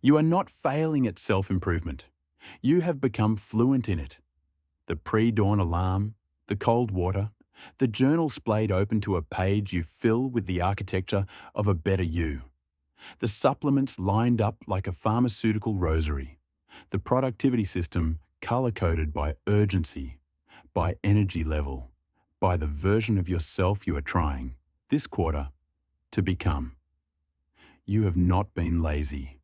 You are not failing at self-improvement. You have become fluent in it. The pre-dawn alarm, the cold water, the journal splayed open to a page you fill with the architecture of a better you. The supplements lined up like a pharmaceutical rosary. The productivity system color-coded by urgency, by energy level, by the version of yourself you are trying, this quarter, to become. You have not been lazy.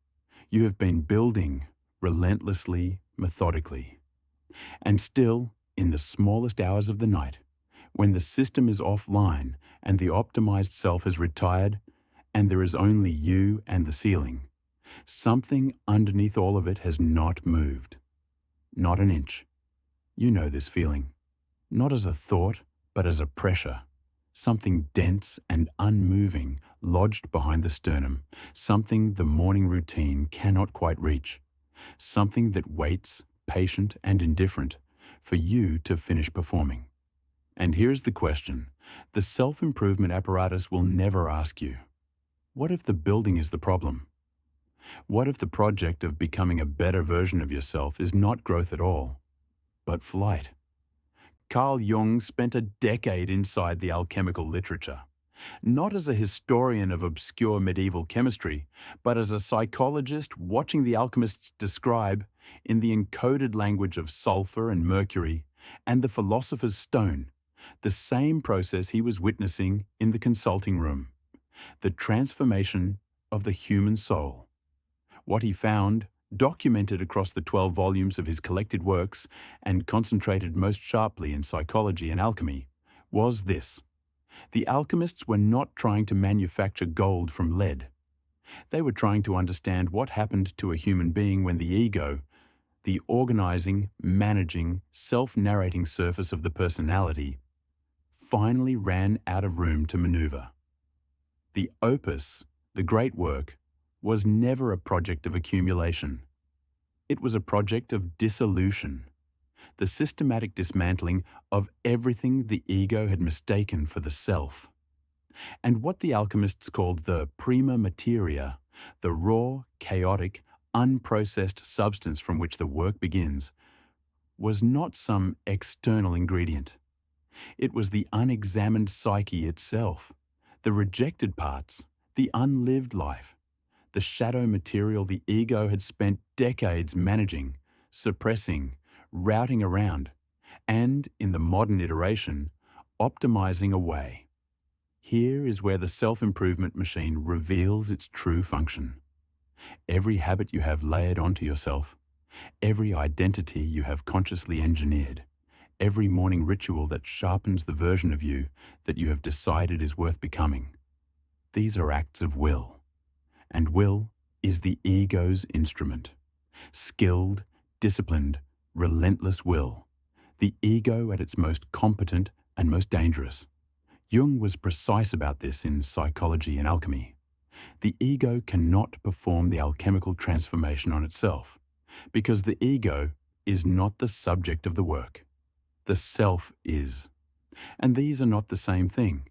You have been building relentlessly, methodically. And still, in the smallest hours of the night, when the system is offline and the optimized self has retired and there is only you and the ceiling, something underneath all of it has not moved. Not an inch. You know this feeling. Not as a thought, but as a pressure. Something dense and unmoving lodged behind the sternum, something the morning routine cannot quite reach, something that waits, patient and indifferent, for you to finish performing. And here's the question. The self-improvement apparatus will never ask you, what if the building is the problem? What if the project of becoming a better version of yourself is not growth at all, but flight? Carl Jung spent a decade inside the alchemical literature, not as a historian of obscure medieval chemistry, but as a psychologist watching the alchemists describe, in the encoded language of sulfur and mercury and the philosopher's stone, the same process he was witnessing in the consulting room, the transformation of the human soul. What he found, documented across the 12 volumes of his collected works and concentrated most sharply in psychology and alchemy, was this. The alchemists were not trying to manufacture gold from lead. They were trying to understand what happened to a human being when the ego, the organizing, managing, self-narrating surface of the personality, finally ran out of room to maneuver. The opus, the great work, was never a project of accumulation. It was a project of dissolution, the systematic dismantling of everything the ego had mistaken for the self. And what the alchemists called the prima materia, the raw, chaotic, unprocessed substance from which the work begins, was not some external ingredient. It was the unexamined psyche itself, the rejected parts, the unlived life, the shadow material the ego had spent decades managing, suppressing, routing around, and, in the modern iteration, optimizing away. Here is where the self-improvement machine reveals its true function. Every habit you have layered onto yourself, every identity you have consciously engineered, every morning ritual that sharpens the version of you that you have decided is worth becoming, these are acts of will. And will is the ego's instrument. Skilled, disciplined, relentless will. The ego at its most competent and most dangerous. Jung was precise about this in Psychology and Alchemy. The ego cannot perform the alchemical transformation on itself, because the ego is not the subject of the work. The self is. And these are not the same thing.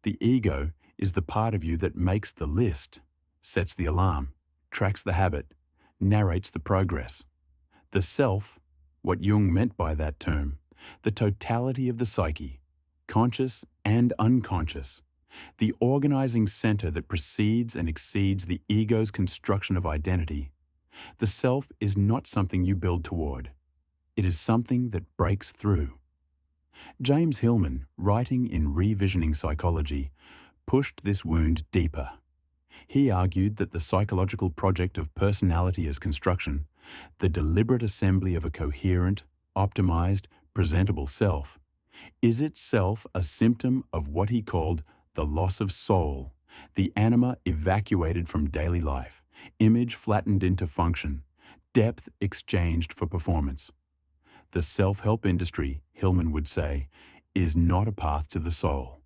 The ego is the part of you that makes the list, sets the alarm, tracks the habit, narrates the progress. The self, what Jung meant by that term, the totality of the psyche, conscious and unconscious, the organizing center that precedes and exceeds the ego's construction of identity. The self is not something you build toward. It is something that breaks through. James Hillman, writing in Revisioning Psychology, pushed this wound deeper. He argued that the psychological project of personality as construction, the deliberate assembly of a coherent, optimized, presentable self, is itself a symptom of what he called the loss of soul, the anima evacuated from daily life, image flattened into function, depth exchanged for performance. The self-help industry, Hillman would say, is not a path to the soul.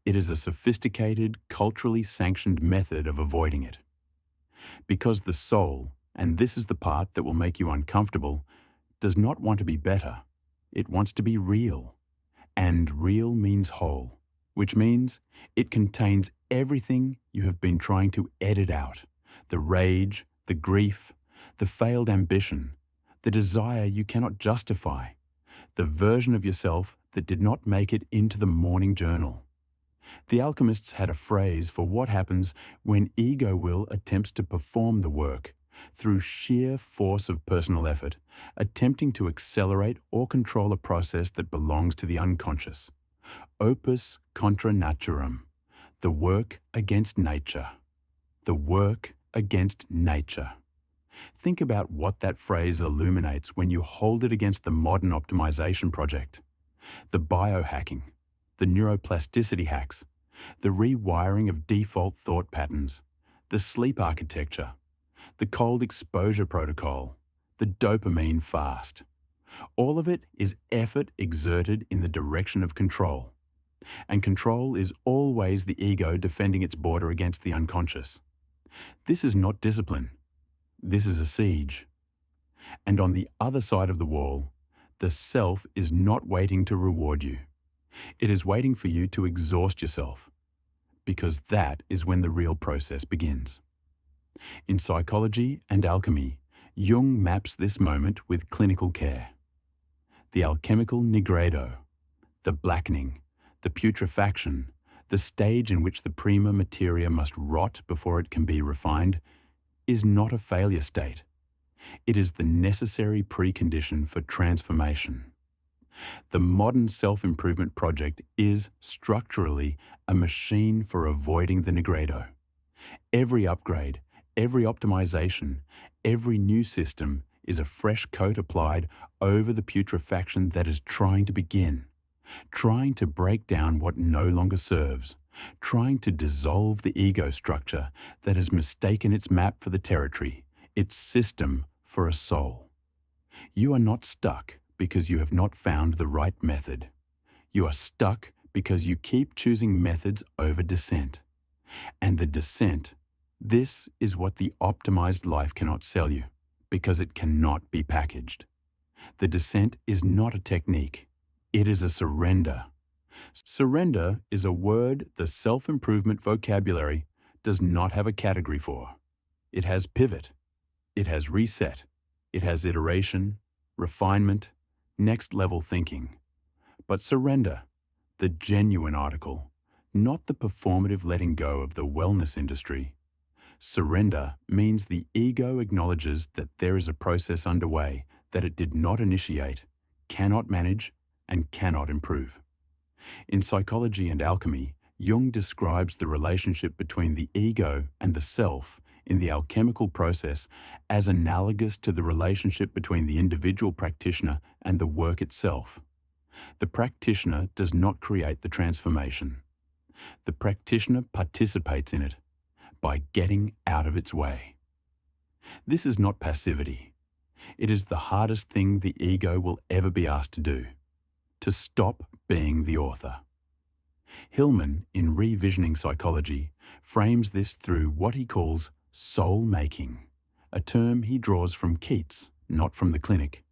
It is a sophisticated, culturally sanctioned method of avoiding it. Because the soul, and this is the part that will make you uncomfortable, does not want to be better. It wants to be real. And real means whole, which means it contains everything you have been trying to edit out. The rage, the grief, the failed ambition, the desire you cannot justify, the version of yourself that did not make it into the morning journal. The alchemists had a phrase for what happens when ego will attempts to perform the work through sheer force of personal effort, attempting to accelerate or control a process that belongs to the unconscious. Opus contra naturam, the work against nature. The work against nature. Think about what that phrase illuminates when you hold it against the modern optimization project, the biohacking, the neuroplasticity hacks, the rewiring of default thought patterns, the sleep architecture, the cold exposure protocol, the dopamine fast. All of it is effort exerted in the direction of control. And control is always the ego defending its border against the unconscious. This is not discipline. This is a siege. And on the other side of the wall, the self is not waiting to reward you. It is waiting for you to exhaust yourself, because that is when the real process begins. In psychology and alchemy, Jung maps this moment with clinical care. The alchemical nigredo, the blackening, the putrefaction, the stage in which the prima materia must rot before it can be refined, is not a failure state. It is the necessary precondition for transformation. The modern self-improvement project is structurally a machine for avoiding the nigredo. Every upgrade, every optimization, every new system is a fresh coat applied over the putrefaction that is trying to begin, trying to break down what no longer serves, trying to dissolve the ego structure that has mistaken its map for the territory, its system for a soul. You are not stuck because you have not found the right method. You are stuck because you keep choosing methods over descent. And the descent, this is what the optimized life cannot sell you, because it cannot be packaged. The descent is not a technique. It is a surrender. Surrender is a word the self-improvement vocabulary does not have a category for. It has pivot. It has reset. It has iteration, refinement, next-level thinking. But surrender, the genuine article, not the performative letting go of the wellness industry. Surrender means the ego acknowledges that there is a process underway that it did not initiate, cannot manage, and cannot improve. In psychology and alchemy, Jung describes the relationship between the ego and the self in the alchemical process as analogous to the relationship between the individual practitioner and the work itself. The practitioner does not create the transformation. The practitioner participates in it by getting out of its way. This is not passivity. It is the hardest thing the ego will ever be asked to do, to stop being the author. Hillman, in Revisioning Psychology, frames this through what he calls soul-making, a term he draws from Keats, not from the clinic.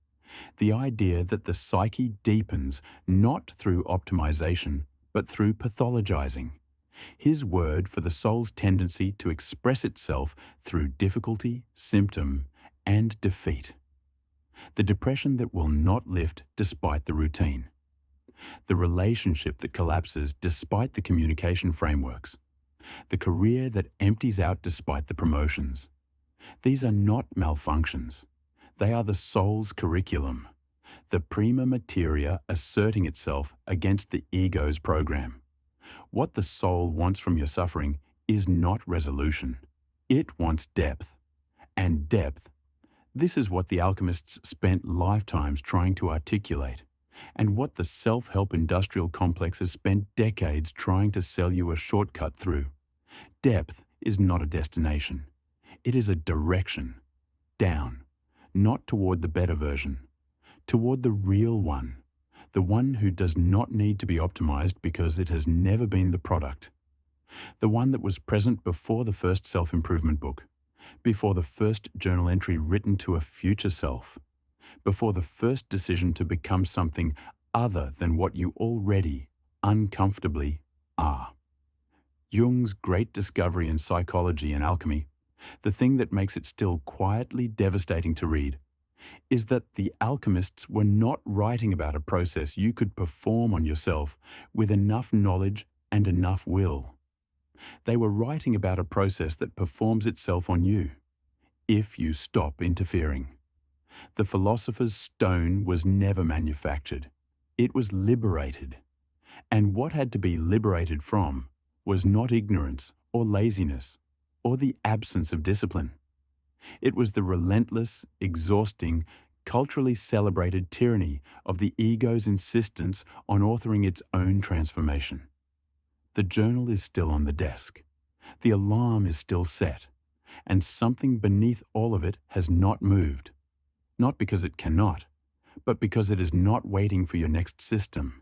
The idea that the psyche deepens not through optimization, but through pathologizing. His word for the soul's tendency to express itself through difficulty, symptom, and defeat. The depression that will not lift despite the routine. The relationship that collapses despite the communication frameworks. The career that empties out despite the promotions. These are not malfunctions. They are the soul's curriculum, the prima materia asserting itself against the ego's program. What the soul wants from your suffering is not resolution. It wants depth. And depth, this is what the alchemists spent lifetimes trying to articulate, and what the self-help industrial complex has spent decades trying to sell you a shortcut through. Depth is not a destination. It is a direction. Down. Not toward the better version. Toward the real one. The one who does not need to be optimized because it has never been the product. The one that was present before the first self-improvement book. Before the first journal entry written to a future self. Before the first decision to become something other than what you already, uncomfortably, are. Jung's great discovery in psychology and alchemy The thing that makes it still quietly devastating to read is that the alchemists were not writing about a process you could perform on yourself with enough knowledge and enough will. They were writing about a process that performs itself on you, if you stop interfering. The philosopher's stone was never manufactured. It was liberated. And what had to be liberated from was not ignorance or laziness or the absence of discipline. It was the relentless, exhausting, culturally celebrated tyranny of the ego's insistence on authoring its own transformation. The journal is still on the desk. The alarm is still set. And something beneath all of it has not moved. Not because it cannot, but because it is not waiting for your next system.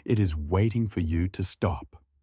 It is waiting for you to stop.